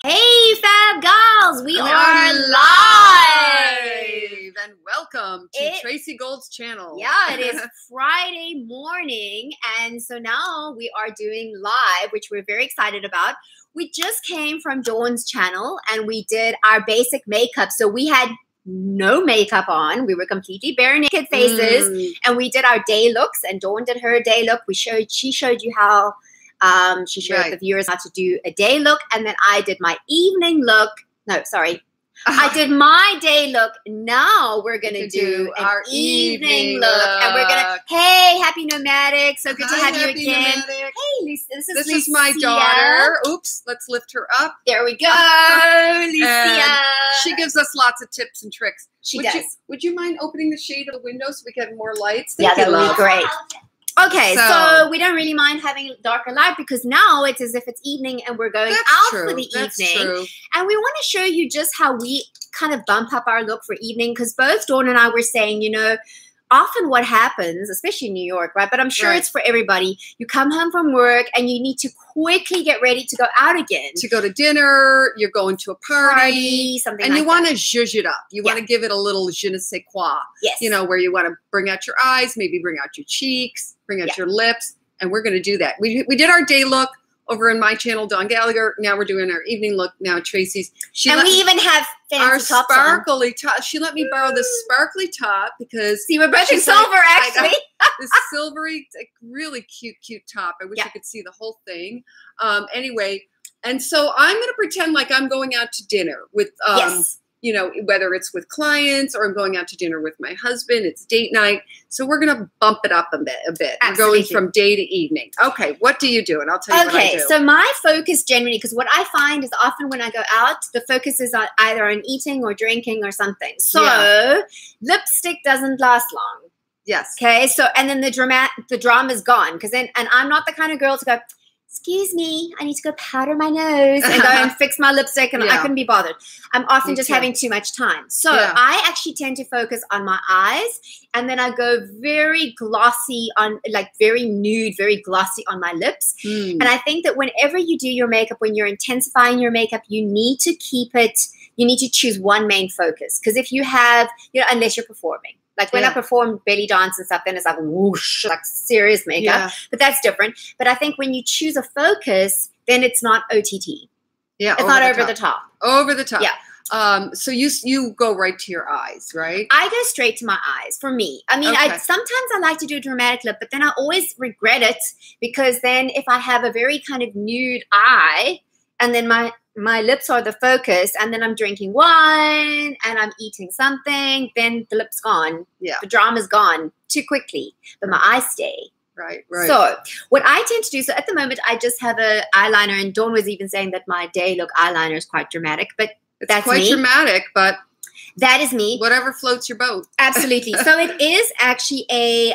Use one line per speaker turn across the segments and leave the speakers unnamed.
Hey, Fab Gals, we are live!
And welcome to Tracy Gold's channel.
Yeah, it is Friday morning, and so now we are doing live, which we're very excited about. We just came from Dawn's channel, and we did our basic makeup. So we had no makeup on. We were completely bare naked faces, and we did our day looks, and Dawn did her day look. She showed you how she showed the viewers how to do a day look, and then I did my evening look. No, sorry. I did my day look. Now we're going to do our evening look. And we're going to, hey, happy nomadic. So good to have you again. Nomadic. Hey, Lucy, this is
my daughter. Oops, let's lift her up.
There we go, Lucia.
And she gives us lots of tips and tricks.
She does.
Would you mind opening the shade of the window so we get more lights?
Yeah, that would be great. Okay, so we don't really mind having darker light because now it's as if it's evening and we're going out for the evening. And we want to show you just how we kind of bump up our look for evening, because both Dawn and I were saying, you know, often what happens, especially in New York, right? But I'm sure it's for everybody. You come home from work and you need to quickly get ready to go out again.
To go to dinner, you're going to a party,
something
and
like
you want to zhuzh it up. You want to give it a little je ne sais quoi.
Yes.
You know, where you want to bring out your eyes, maybe bring out your cheeks, bring out your lips, and we're going to do that. We did our day look over in my channel, Dawn Gallagher. Now we're doing our evening look. Now Tracy's.
And we even have
our sparkly top. She let me borrow this sparkly top because
we're both in silver, actually.
This silvery, really cute top. I wish you could see the whole thing. Anyway, and so I'm going to pretend like I'm going out to dinner with, you know, whether it's with clients or I'm going out to dinner with my husband. It's date night. So we're going to bump it up a bit.
Absolutely.
We're going from day to evening. Okay, what do you do? And I'll tell you what I do.
So my focus generally, because what I find is often when I go out, the focus is on either on eating or drinking or something. So lipstick doesn't last long.
Yes.
Okay. So, and then the drama's gone. Because then, and I'm not the kind of girl to go, excuse me, I need to go powder my nose and go and fix my lipstick, and I couldn't be bothered. I'm often just having too much time. So I actually tend to focus on my eyes, and then I go very glossy on, like very nude, very glossy on my lips. And I think that whenever you do your makeup, when you're intensifying your makeup, you need to keep it, you need to choose one main focus. Because if you have, you know, unless you're performing. Like when I perform belly dance and stuff, then it's like whoosh, like serious makeup. But that's different. But I think when you choose a focus, then it's not OTT. Yeah, it's not over the top.
Over the top.
Yeah.
So you go right to your eyes, right?
I go straight to my eyes. For me, I mean, sometimes I like to do a dramatic lip, but then I always regret it because then if I have a very kind of nude eye, and then my lips are the focus, and then I'm drinking wine and I'm eating something, then the lip's gone. Yeah. The drama's gone too quickly, but my eyes stay.
Right, right.
So what I tend to do, so at the moment I just have an eyeliner, and Dawn was even saying that my day look eyeliner is quite dramatic, but that's
quite dramatic, but
that is me.
Whatever floats your boat.
Absolutely. So it is actually a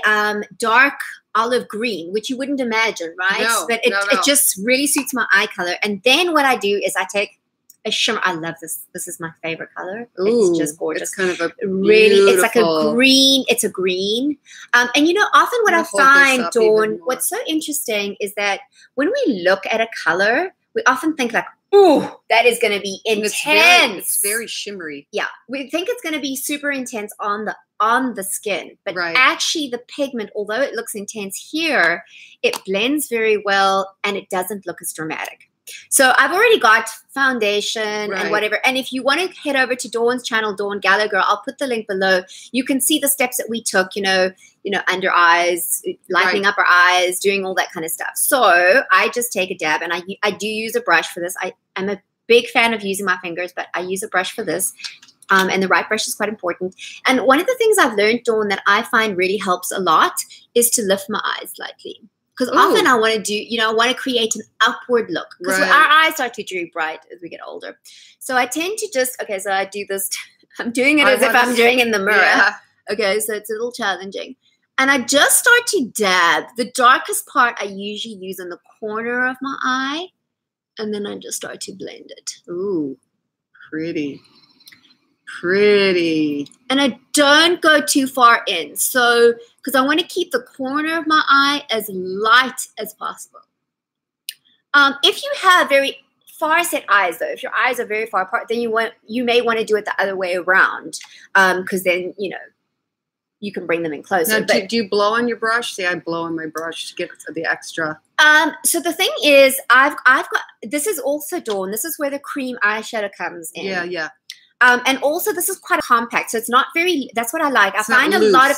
dark olive green, which you wouldn't imagine, right?
No,
but it just really suits my eye color. And then what I do is I take a shimmer. I love this. This is my favorite color.
Ooh,
it's just gorgeous.
It's kind of a
it's like a green. It's a green. And you know, often what I find, Dawn, what's so interesting is that when we look at a color, we often think like, ooh, that is going to be intense.
It's very shimmery.
Yeah. We think it's going to be super intense on the skin, but actually the pigment, although it looks intense here, it blends very well and it doesn't look as dramatic. So I've already got foundation and whatever. And if you want to head over to Dawn's channel, Dawn Gallagher, I'll put the link below. You can see the steps that we took, you know, under eyes, lightening up our eyes, doing all that kind of stuff. So I just take a dab, and I do use a brush for this. I'm a big fan of using my fingers, but I use a brush for this. And the right brush is quite important. And one of the things I've learned, Dawn, that I find really helps a lot is to lift my eyes slightly. Because often I want to do, you know, I want to create an upward look. Because our eyes start to droop, right, as we get older. So I tend to just, okay, so I do this. I'm doing it as if I'm doing it in the mirror. Yeah. Okay, so it's a little challenging. And I just start to dab. The darkest part I usually use in the corner of my eye. And then I just start to blend it.
Ooh, pretty. Pretty.
And I don't go too far in. So, because I want to keep the corner of my eye as light as possible. If you have very far set eyes though, if your eyes are very far apart, then you may want to do it the other way around, because then you can bring them in closer.
Now, do you blow on your brush? See, I blow on my brush to get the extra.
So the thing is, I've got, this is also Dawn. This is where the cream eyeshadow comes in.
Yeah, yeah.
And also this is quite compact, so it's not very, that's what I like. I find a lot of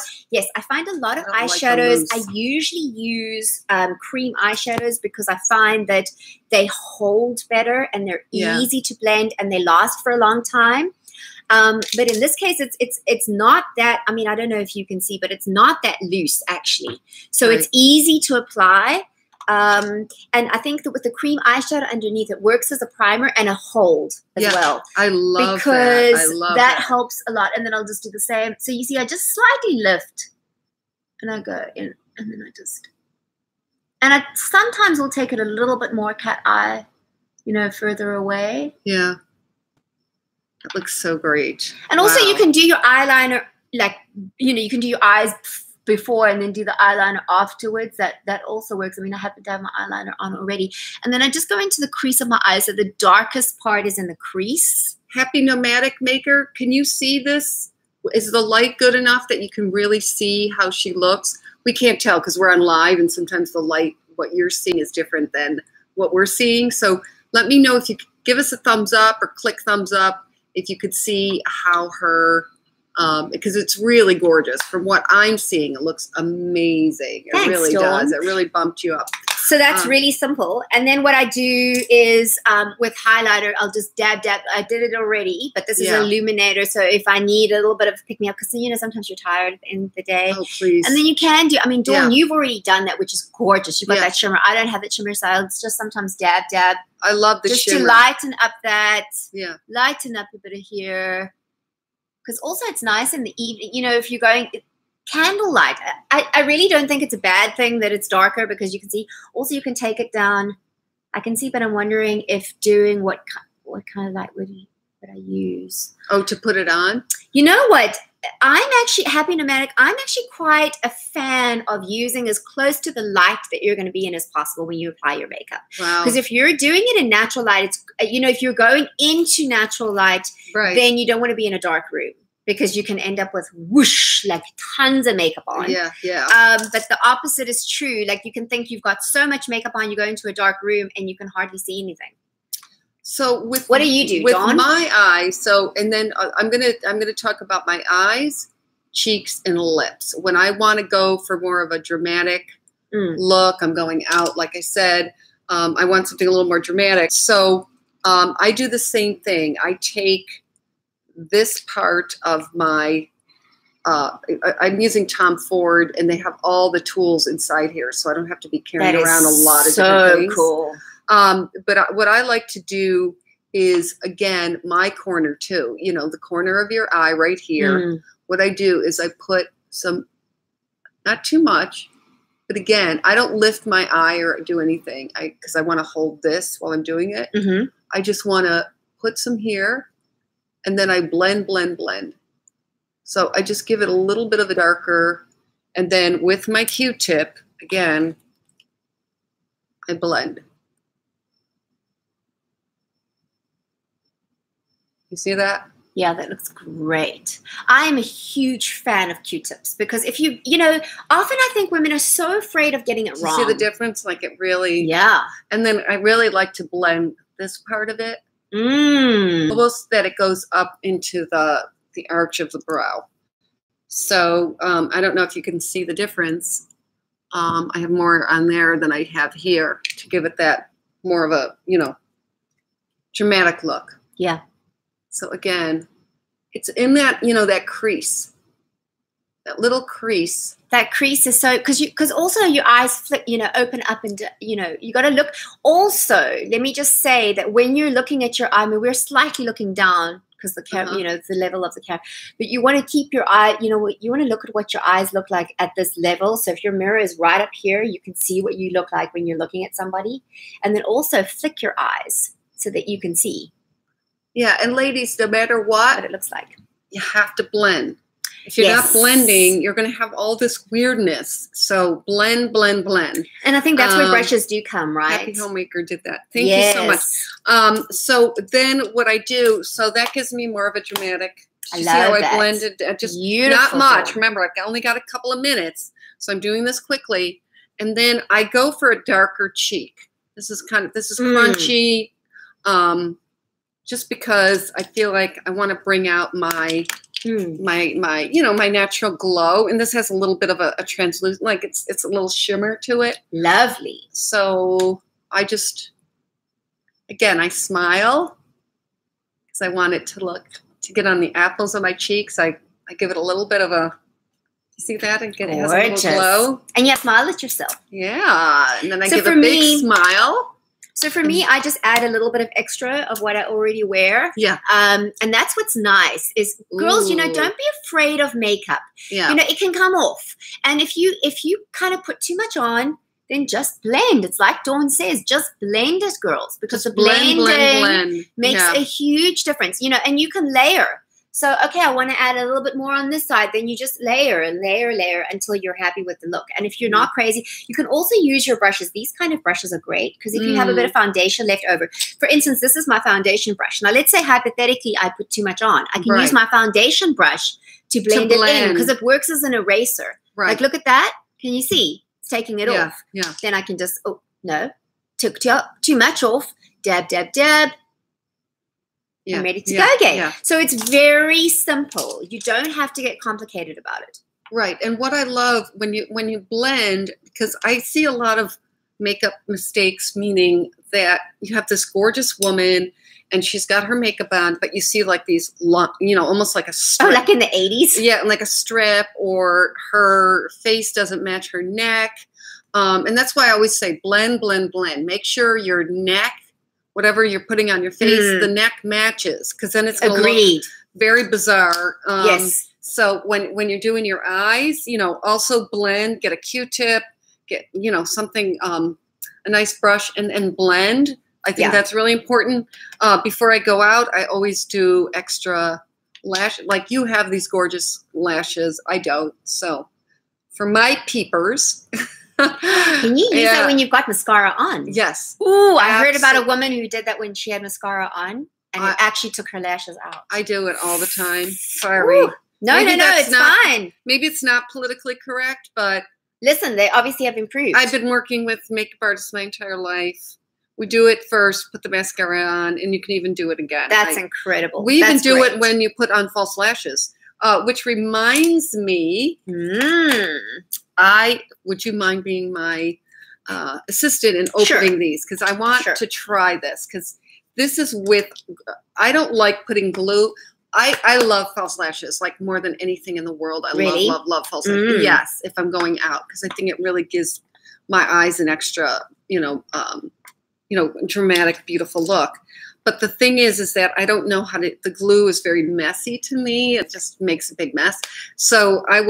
eyeshadows. I usually use cream eyeshadows because I find that they hold better and they're easy to blend and they last for a long time. But in this case, it's not that, I mean, I don't know if you can see, but it's not that loose actually. So it's easy to apply. And I think that with the cream eyeshadow underneath, it works as a primer and a hold as well.
I love
because
that. I love
that helps a lot. And then I'll just do the same. So you see, I just slightly lift and I go in, and then I just, and I sometimes will take it a little bit more cat eye, further away.
Yeah. That looks so great.
And also you can do your eyeliner, like, you can do your eyes before and then do the eyeliner afterwards. That also works. I mean, I happen to have my eyeliner on already. And then I just go into the crease of my eyes. So the darkest part is in the crease.
Happy Nomadic Maker, can you see this? Is the light good enough that you can really see how she looks? We can't tell because we're on live and sometimes the light, what you're seeing is different than what we're seeing. So let me know if you could give us a thumbs up or click thumbs up if you could see how her, because it's really gorgeous. From what I'm seeing, it looks amazing. It really does. It really bumped you up.
So that's really simple. And then what I do is with highlighter, I'll just dab. I did it already, but this is an illuminator. So if I need a little bit of pick me up, because sometimes you're tired at the end of the day.
Oh, please.
And then you can do, I mean, Dawn, you've already done that, which is gorgeous. You've got that shimmer. I don't have that shimmer, so I'll just sometimes dab.
I love the shimmer.
Just to lighten up that.
Yeah.
Lighten up a bit of here. Because also it's nice in the evening, if you're going candlelight. I really don't think it's a bad thing that it's darker because you can see. Also, you can take it down. I can see, but I'm wondering if doing what kind of light would I use?
Oh, to put it on?
You know what? I'm actually Happy Nomadic. I'm actually quite a fan of using as close to the light that you're going to be in as possible when you apply your makeup.
Wow.
Because if you're doing it in natural light, it's if you're going into natural light, then you don't want to be in a dark room because you can end up with whoosh, like tons of makeup on.
Yeah, yeah.
But the opposite is true. Like you can think you've got so much makeup on, you go into a dark room and you can hardly see anything.
So with
what do you do,
with
Dawn?
my eyes? So and then I'm gonna talk about my eyes, cheeks, and lips. When I want to go for more of a dramatic look, I'm going out. Like I said, I want something a little more dramatic. So I do the same thing. I take this part of my. I'm using Tom Ford, and they have all the tools inside here, so I don't have to be carrying around a lot of different things.
Cool.
But what I like to do is, again, my corner too, the corner of your eye right here. What I do is I put some, not too much, but again, I don't lift my eye or do anything because I want to hold this while I'm doing it. I just want to put some here and then I blend. So I just give it a little bit of a darker, and then with my Q-tip, again, I blend. You see that?
Yeah, that looks great. I am a huge fan of Q-tips because if often I think women are so afraid of getting it wrong.
You see the difference? Like it really.
Yeah.
And then I really like to blend this part of it. Almost that it goes up into the arch of the brow. So I don't know if you can see the difference. I have more on there than I have here to give it that more of a, dramatic look.
Yeah. So
again, it's in that, that crease, that little crease.
That crease is so, because also your eyes flip, open up and, you got to look. Also, let me just say that when you're looking at your eye, I mean, we're slightly looking down because the camera, the level of the camera, but you want to keep your eye, you want to look at what your eyes look like at this level. So if your mirror is right up here, you can see what you look like when you're looking at somebody. And then also flick your eyes so that you can see.
Yeah, and ladies, no matter what
it looks like,
you have to blend. If you're not blending, you're going to have all this weirdness. So blend.
And I think that's where brushes do come, right?
Happy Homemaker did that. Thank you so much. So then what I do, so that gives me more of a dramatic.
I
see how
love
I
that.
blended? Just
Beautiful,
not much.
Dawn.
Remember, I've only got a couple of minutes, so I'm doing this quickly. And then I go for a darker cheek. This is crunchy, just because I feel like I want to bring out my my natural glow. And this has a little bit of a translucent, like it's a little shimmer to it.
Lovely.
So I just, again, I smile because I want it to get on the apples of my cheeks. I give it a little bit of a, you see that? And it has a little glow.
And you smile at yourself.
Yeah. And then I give a big smile.
So for me, I just add a little bit of extra of what I already wear.
Yeah.
And that's what's nice is girls, you know, don't be afraid of makeup.
Yeah.
You know, it can come off. And if you kind of put too much on, then just blend. It's like Dawn says, just blend it, girls, because
just
the blending makes a huge difference. You know, and you can layer. So, okay, I want to add a little bit more on this side. Then you just layer and layer, layer until you're happy with the look. And if you're not crazy, you can also use your brushes. These kind of brushes are great because if you have a bit of foundation left over, for instance, this is my foundation brush. Now, let's say hypothetically I put too much on. I can use my foundation brush to blend it in because it works as an eraser.
Right.
Like, look at that. Can you see? It's taking it off.
Yeah.
Then I can just, oh, no, took too much off. Dab, dab, dab. I'm ready to go again. Yeah. So it's very simple. You don't have to get complicated about it.
Right. And what I love when you blend, because I see a lot of makeup mistakes, meaning that you have this gorgeous woman and she's got her makeup on, but you see like these, you know, almost like a strip.
Oh, like in the 80s?
Yeah, like a strip, or her face doesn't match her neck. And that's why I always say blend, blend, blend. Make sure your neck, whatever you're putting on your face, the neck matches, because then it's going to look very bizarre.
Yes.
So when you're doing your eyes, you know, also blend, get a Q-tip, get, you know, something, a nice brush and blend. I think that's really important. Before I go out, I always do extra lash. Like you have these gorgeous lashes. I don't. So for my peepers...
Can you use that when you've got mascara on?
Yes.
Ooh, I heard about a woman who did that when she had mascara on, and it actually took her lashes out.
I do it all the time. Sorry. Ooh.
No, it's fine.
Maybe it's not politically correct, but...
Listen, they obviously have improved.
I've been working with makeup artists my entire life. We do it first, put the mascara on, and you can even do it again.
That's incredible.
We even do it when you put on false lashes, which reminds me... would you mind being my assistant in opening these? Because I want to try this, because this is with, I don't like putting glue. I love false lashes like more than anything in the world. I love false lashes. Yes, if I'm going out, because I think it really gives my eyes an extra, dramatic, beautiful look. But the thing is that I don't know how to, the glue is very messy to me. It just makes a big mess. So I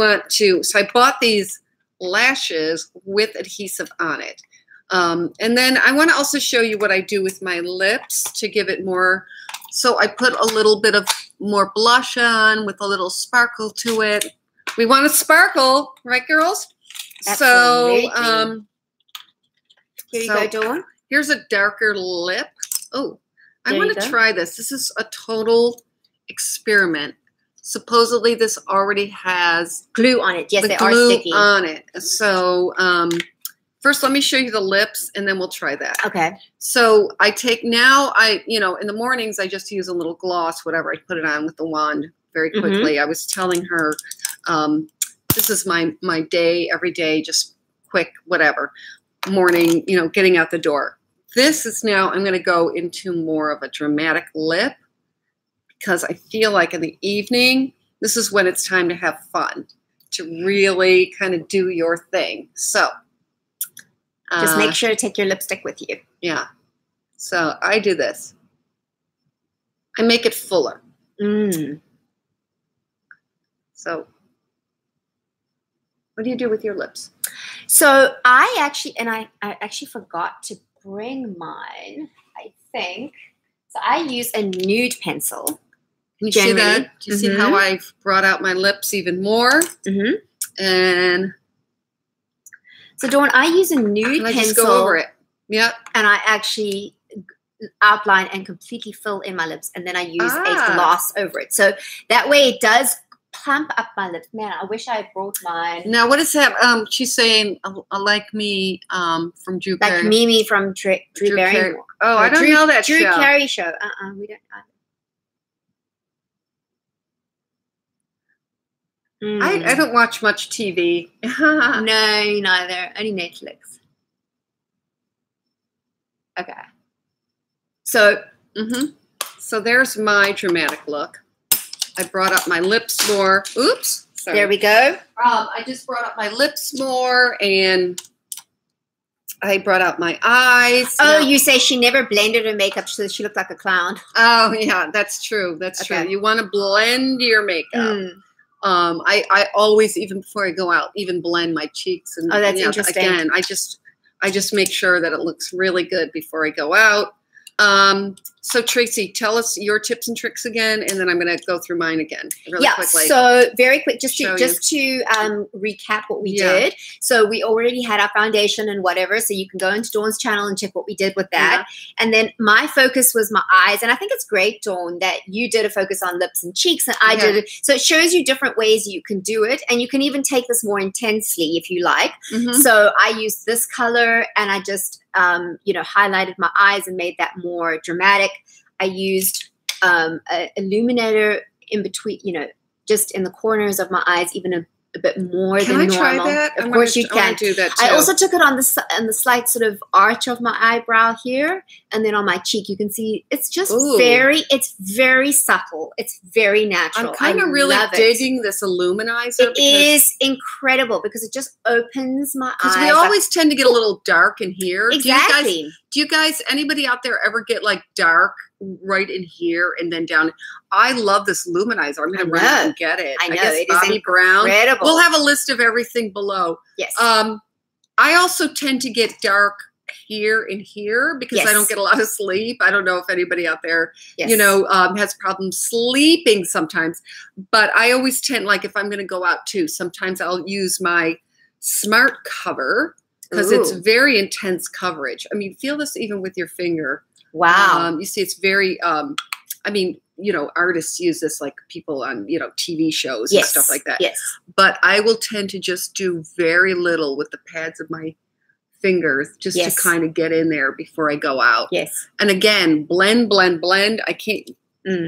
bought these lashes with adhesive on it. And then I want to also show you what I do with my lips to give it more. So I put a little bit of more blush on with a little sparkle to it. We want to sparkle, right, girls?
Absolutely. So here you go, Dawn.
Here's a darker lip. Oh, I want to try this. This is a total experiment. Supposedly this already has
glue on it. Yes, they are sticky
on it. So first let me show you the lips and then we'll try that.
Okay.
So I take now, in the mornings I just use a little gloss, whatever. I put it on with the wand very quickly. I was telling her this is my day, every day, just quick, whatever. Morning, getting out the door. This is now, I'm going to go into more of a dramatic lip, because I feel like in the evening, this is when it's time to have fun, to really kind of do your thing. So
just make sure to take your lipstick with you.
Yeah. So I do this. I make it fuller. So what do you do with your lips?
So I actually forgot to bring mine, I think. So I use a nude pencil.
Can you see that? Do you see how I've brought out my lips even more? And
so Dawn, I use a nude pencil.
I just go over it. Yeah.
And I actually outline and completely fill in my lips, and then I use a gloss over it. So that way it does plump up my lips. Man, I wish I had brought mine.
Now, what is that? She's saying, like me from Drew Carey.
Like Mimi from Drew Barrymore.
Oh, I don't know that
Drew
show.
Drew Carey show. We don't know.
I don't watch much TV.
No, neither. Only Netflix. Okay. So,
so there's my dramatic look. I brought up my lips more. Oops. Sorry.
There we go.
I just brought up my lips more, and I brought out my eyes.
Oh, you say she never blended her makeup so she looked like a clown.
Oh, yeah, that's true. That's true. You want to blend your makeup. I always, even before I go out, even blend my cheeks. And
that's interesting.
Again, I just make sure that it looks really good before I go out. So Tracy, tell us your tips and tricks again, and then I'm going to go through mine again really quickly.
So very quick, just to recap what we did. So we already had our foundation and whatever, so you can go into Dawn's channel and check what we did with that. And then my focus was my eyes, and I think it's great, Dawn, that you did a focus on lips and cheeks, and I did it. So it shows you different ways you can do it, and you can even take this more intensely if you like. So I used this color, and I just highlighted my eyes and made that more dramatic. I used an illuminator in between, just in the corners of my eyes, even a bit more than normal.
Can I try that?
Of course you can.
Do that too.
I also took it on the slight sort of arch of my eyebrow here, and then on my cheek. You can see it's just it's very subtle. It's very natural.
I'm kind of really digging this illuminizer.
It is incredible because it just opens my eyes.
Because we always tend to get a little dark in here.
Exactly.
Do you guys, anybody out there ever get like dark right in here and then down? I love this luminizer. I'm going to run out and get it.
I know.
It is incredible. We'll have a list of everything below.
Yes.
I also tend to get dark here and here because I don't get a lot of sleep. I don't know if anybody out there, has problems sleeping sometimes. But I always tend, like if I'm going to go out too, sometimes I'll use my Smart Cover because it's very intense coverage. I mean, feel this even with your finger.
Wow.
You see, it's very, artists use this like people on, TV shows and stuff like that.
Yes.
But I will tend to just do very little with the pads of my fingers just to kind of get in there before I go out.
Yes.
And again, blend, blend, blend. I can't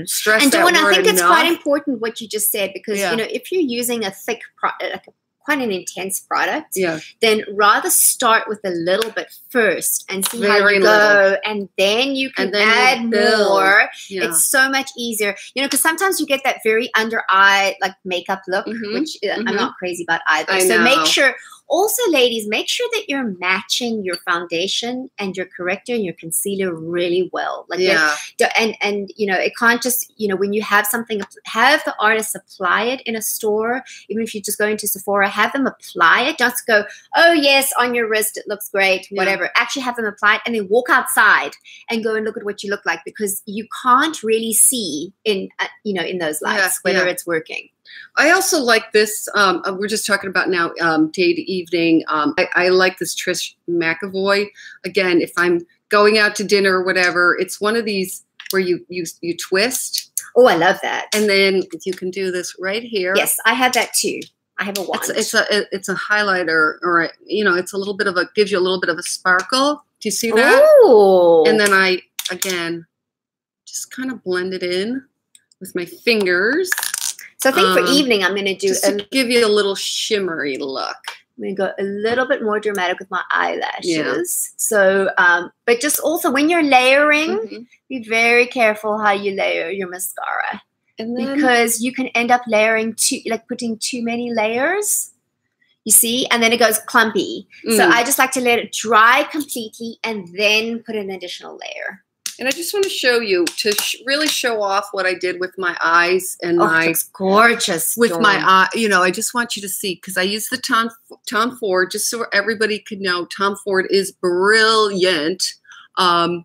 stress
and
that
Dawn,
word
I think it's
enough.
quite important what you just said because, if you're using a thick product, quite an intense product, then rather start with a little bit first and see how you go, and then you can add more. It's so much easier, because sometimes you get that very under eye like makeup look, which I'm not crazy about either. So make sure. Also, ladies, make sure that you're matching your foundation and your corrector and your concealer really well. Like and it can't just, when you have something, have the artist apply it in a store. Even if you just go into Sephora, have them apply it. Just go, oh yes, on your wrist, it looks great, whatever. Actually have them apply it and then walk outside and go and look at what you look like because you can't really see in those lights whether it's working.
I also like this. We're just talking about now day to evening. I like this Trish McEvoy. Again, if I'm going out to dinner or whatever, it's one of these where you twist.
Oh, I love that.
And then you can do this right here.
Yes, I have that too. I have a wand.
It's a highlighter, or it's a little bit of gives you a little bit of a sparkle. Do you see that?
Oh.
And then I again just kind of blend it in with my fingers.
So I think for evening, I'm going to do
just to give you a little shimmery look.
I'm going to go a little bit more dramatic with my eyelashes. Yeah. So, but just also when you're layering, be very careful how you layer your mascara, and then, because you can end up layering putting too many layers. You see, and then it goes clumpy. So I just like to let it dry completely and then put an additional layer.
And I just want to show you to really show off what I did with my eyes and my
it's gorgeous
with my eye. I just want you to see because I use the Tom Ford just so everybody could know Tom Ford is brilliant. And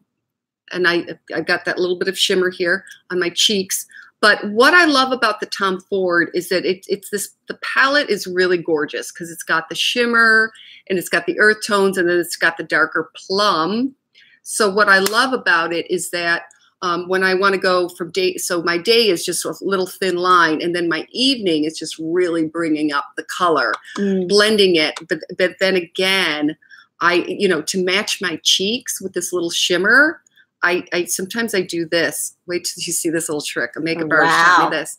I got that little bit of shimmer here on my cheeks. But what I love about the Tom Ford is that the palette is really gorgeous because it's got the shimmer and it's got the earth tones and then it's got the darker plum. So what I love about it is that when I want to go from day, so my day is just a little thin line, and then my evening is just really bringing up the color, blending it. But then again, to match my cheeks with this little shimmer, I sometimes I do this. Wait till you see this little trick. A makeup artist taught me this.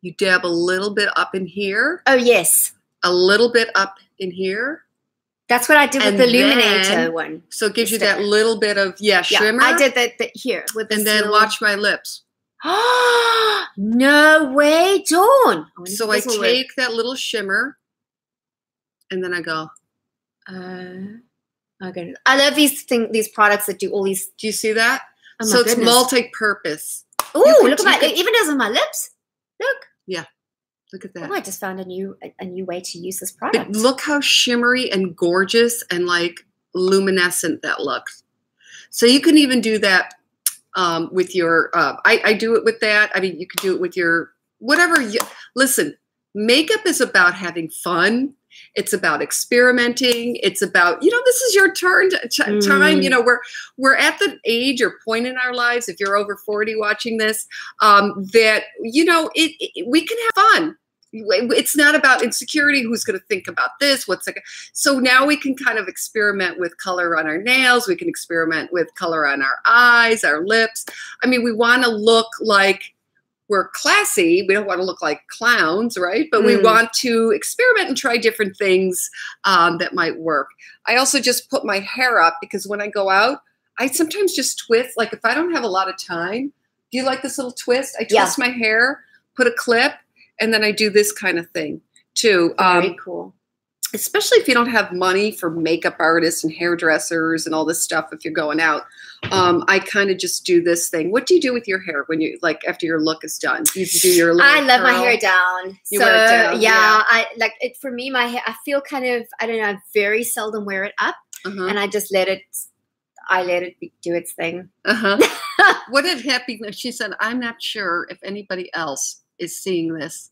You dab a little bit up in here.
Oh, yes.
A little bit up in here.
That's what I did with the illuminator one.
So it gives you that little bit of, shimmer.
I did that here. With this
and then watch my lips.
No way, Dawn.
So I take that little shimmer and then I go.
Okay. I love these products that do all these.
Do you see that? Oh, so it's multi-purpose.
Oh, look at it even does on my lips. Look.
Yeah. Look at that.
Oh, I just found a new way to use this product.
But look how shimmery and gorgeous and like luminescent that looks. So you can even do that with your, I do it with that. I mean, you could do it with your, whatever. Listen, makeup is about having fun. It's about experimenting. It's about, this is your turn time. We're at the age or point in our lives, if you're over 40 watching this, that, we can have fun. It's not about insecurity. Who's going to think about this? So now we can kind of experiment with color on our nails. We can experiment with color on our eyes, our lips. I mean, we want to look like we're classy. We don't want to look like clowns, right? But we want to experiment and try different things that might work. I also just put my hair up because when I go out, I sometimes just twist. Like if I don't have a lot of time, do you like this little twist? I twist my hair, put a clip, and then I do this kind of thing too.
Very cool.
Especially if you don't have money for makeup artists and hairdressers and all this stuff if you're going out. I kind of just do this thing. What do you do with your hair when you, like, after your look is done? You do your little
I love
curl?
My hair down.
You wear it down.
Yeah, I like it. For me, my hair, I feel kind of, I don't know, I very seldom wear it up. And I just let it do its thing.
What did Happy, she said, I'm not sure if anybody else is seeing this.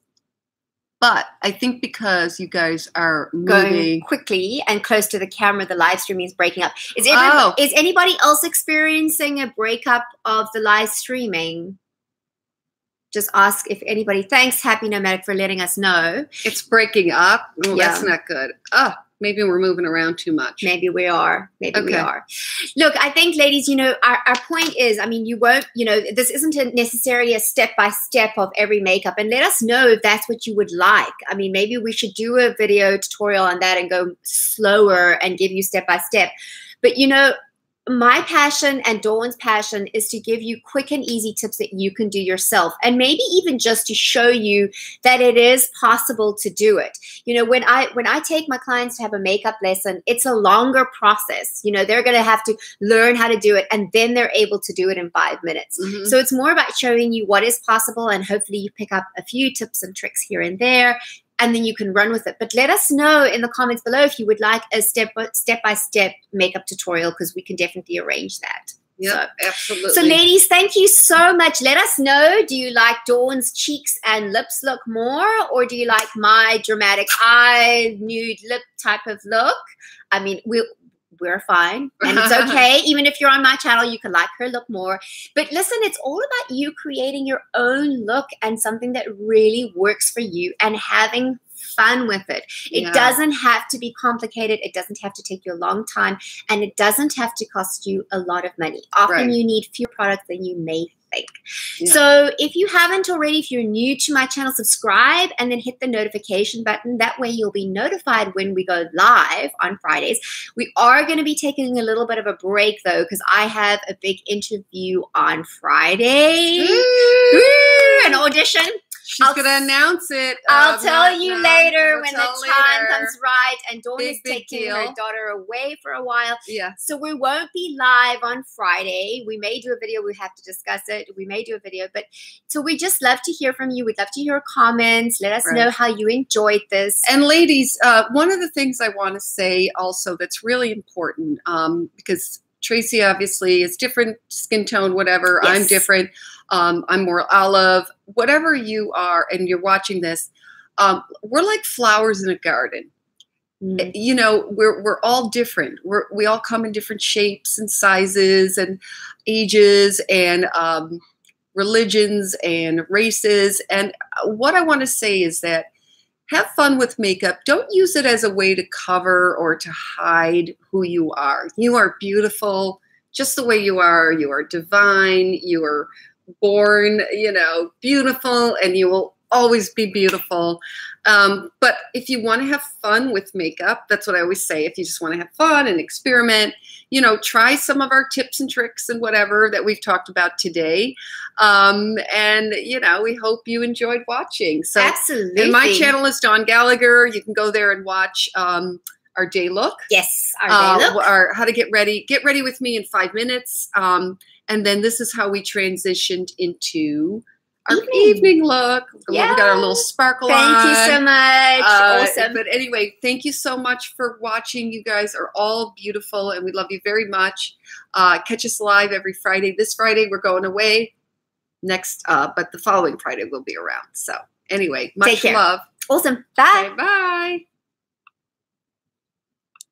But I think because you guys are
going quickly and close to the camera, the live streaming is breaking up. Is anybody else experiencing a breakup of the live streaming? Just ask if anybody. Thanks, Happy Nomadic, for letting us know.
It's breaking up. Oh, that's not good. Oh, maybe we're moving around too much.
Maybe we are. Maybe we are. Look, I think, ladies, our point is, I mean, you won't, this isn't necessarily a step-by-step of every makeup. And let us know if that's what you would like. I mean, maybe we should do a video tutorial on that and go slower and give you step-by-step. But, my passion and Dawn's passion is to give you quick and easy tips that you can do yourself, and maybe even just to show you that it is possible to do it. When I take my clients to have a makeup lesson, it's a longer process. They're going to have to learn how to do it, and then they're able to do it in 5 minutes. So it's more about showing you what is possible, and hopefully you pick up a few tips and tricks here and there, and then you can run with it. But let us know in the comments below if you would like a step-by-step makeup tutorial, because we can definitely arrange that.
Yeah, absolutely.
So ladies, thank you so much. Let us know, do you like Dawn's cheeks and lips look more, or do you like my dramatic eye, nude lip type of look? I mean, we're fine, and it's okay. Even if you're on my channel, you can like her look more. But listen, it's all about you creating your own look and something that really works for you and having fun with it. It doesn't have to be complicated. It doesn't have to take you a long time, and it doesn't have to cost you a lot of money. Often you need fewer products than you may think. So if you haven't already, if you're new to my channel, subscribe and then hit the notification button. That way you'll be notified when we go live on Fridays. We are going to be taking a little bit of a break though, because I have a big interview on Friday. An audition.
She's going to announce it.
I'll tell you later when the time comes right. And Dawn is taking her daughter away for a while.
Yeah.
So we won't be live on Friday. We may do a video. We have to discuss it. We may do a video. But so we just love to hear from you. We'd love to hear comments. Let us know how you enjoyed this.
And ladies, one of the things I want to say also that's really important, because Tracy obviously is different skin tone, whatever. I'm different. I'm more olive. Whatever you are and you're watching this, we're like flowers in a garden. You know, we're all different. We all come in different shapes and sizes and ages and religions and races. And what I want to say is that have fun with makeup. Don't use it as a way to cover or to hide who you are. You are beautiful just the way you are. You are divine. You are born, you know, beautiful, and you will always be beautiful. But if you want to have fun with makeup, that's what I always say. If you just want to have fun and experiment, you know, try some of our tips and tricks and whatever that we've talked about today. And, you know, we hope you enjoyed watching. So,
absolutely.
And my channel is Dawn Gallagher. You can go there and watch our day look.
Yes, our day look.
Our how to get ready. Get ready with me in 5 minutes. And then this is how we transitioned into our evening look. Yeah. We got our little sparkle on.
Thank you so much. Awesome.
But anyway, thank you so much for watching. You guys are all beautiful, and we love you very much. Catch us live every Friday. This Friday, we're going away. Next, but the following Friday, we'll be around. So anyway, much love.
Awesome. Bye.
Okay, bye.